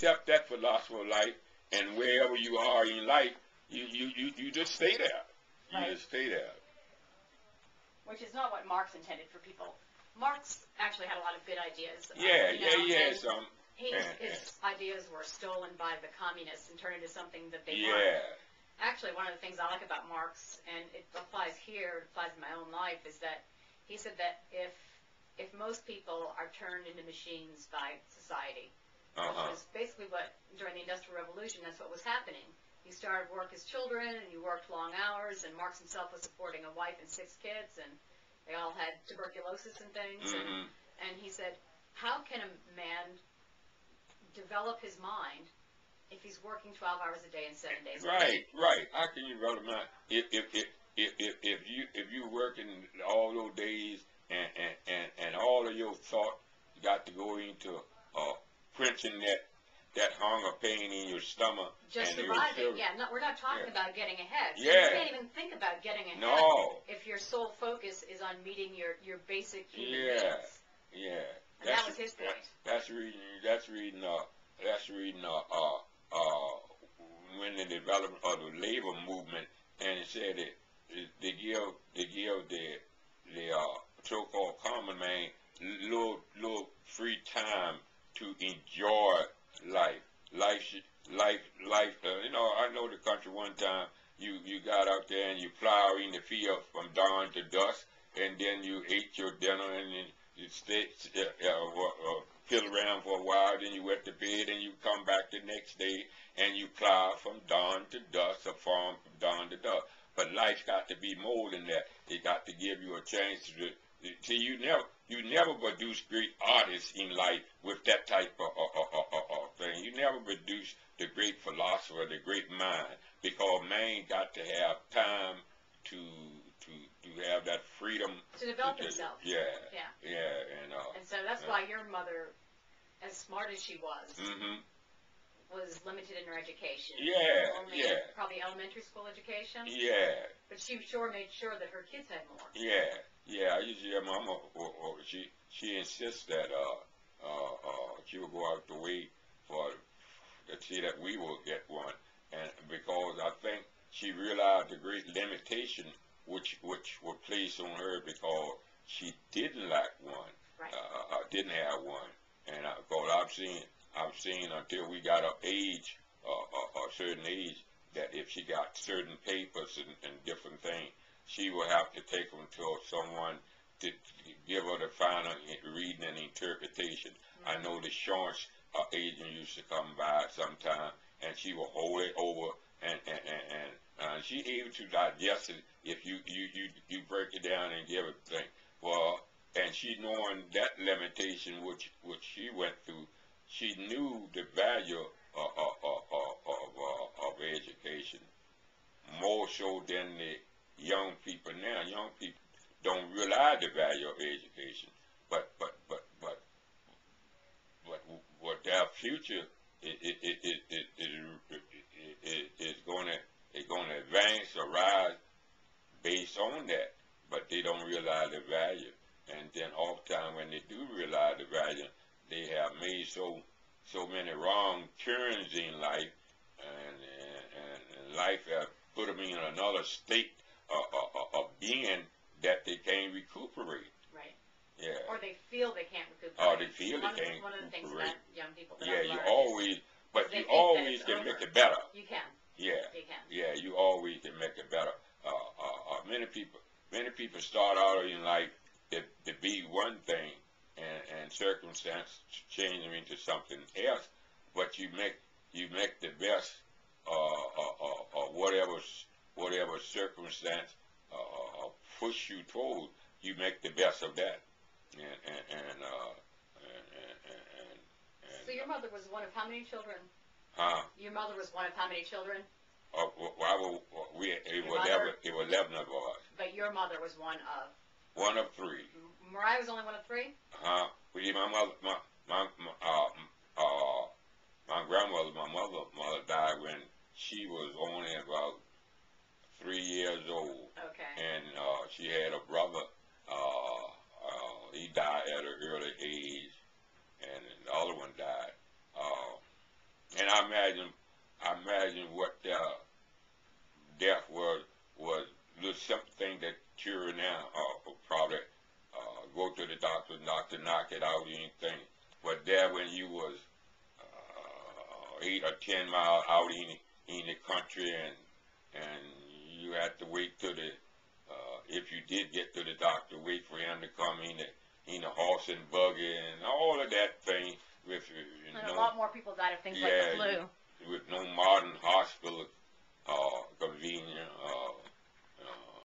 accept that philosophy of life, and wherever you are in life, you just stay there. You Right. just stay there. Which is not what Marx intended for people. Marx actually had a lot of good ideas. Yeah, you know, he had some. His ideas were stolen by the communists and turned into something that they Yeah. weren't. Actually, one of the things I like about Marx, and it applies here, it applies in my own life, is that he said that if most people are turned into machines by society, which was basically what, during the Industrial Revolution, that's what was happening. You started work as children, and you worked long hours, and Marx himself was supporting a wife and 6 kids, and they all had tuberculosis and things, and he said, how can a man develop his mind if he's working 12 hours a day and 7 days a week? Right. How can you develop mind if you working all those days and all of your thought got to go into quenching that hunger pain in your stomach? Just surviving, yeah. No, we're not talking about getting ahead. So Yeah. You can't even think about getting ahead if your sole focus is on meeting your basic human needs. Yeah. And that was his point. That's reading when the development of the labor movement, and it said that they give the so-called common man little free time to enjoy life. Life. You know, I know the country one time. You got out there and you plow in the field from dawn to dusk, and then you ate your dinner and then you stay fiddle around for a while. Then you went to bed and you come back the next day and you plow from dawn to dusk, or farm from dawn to dusk. But life's got to be more than that. It got to give you a chance to. See, you never produce great artists in life with that type of thing. You never produce the great philosopher, the great mind, because man got to have time to have that freedom to develop himself. Yeah. And so that's why your mother, as smart as she was limited in her education. Only probably elementary school education. Yeah. But she sure made sure that her kids had more. Yeah. I used to hear Mama, she insists that she will go out the way to see that we will get one, and because I think she realized the great limitation which were placed on her because she didn't lack one, didn't have one, and because I've seen until we got of age, a certain age, that if she got certain papers and different things, she will have to take them to someone to give her the final reading and interpretation. I know the insurance agent used to come by sometime, and she will hold it over, and she able to digest it if you break it down and give it thing. Well, and she knowing that limitation which she went through, she knew the value of education more so than the young people now. Young people don't realize the value of education, but their future is going to advance or rise based on that, but they don't realize the value. And then oftentimes when they do realize the value, they have made so many wrong turns in life, and life has put them in another state of being that they can't recuperate. Right. Yeah. Or they feel they can't recuperate. Or they feel they can't recuperate. One of the things that young people that you learn always, but you always can make it better. You can. Yeah. You can. Yeah, you always can make it better. Many people start out in life to be one thing, and circumstance change them into something else. But you make the best of whatever circumstance push you toward. You make the best of that. So your mother was one of how many children? Your mother was one of how many children? It was 11 of us. But your mother was one of? One of 3. Mariah was only one of 3? My mother died when she was only about 3 years old. Okay. And she had a brother. He died at an early age, and the other one died. I imagine what death was the simple thing that children now probably go to the doctor not to knock it out or anything. But there when you was 8 or 10 miles out in the country and you had to wait till the if you did get to the doctor, wait for him to come in a horse and buggy and all of that thing. With and a lot more people died of things like the flu. With no modern hospital convenient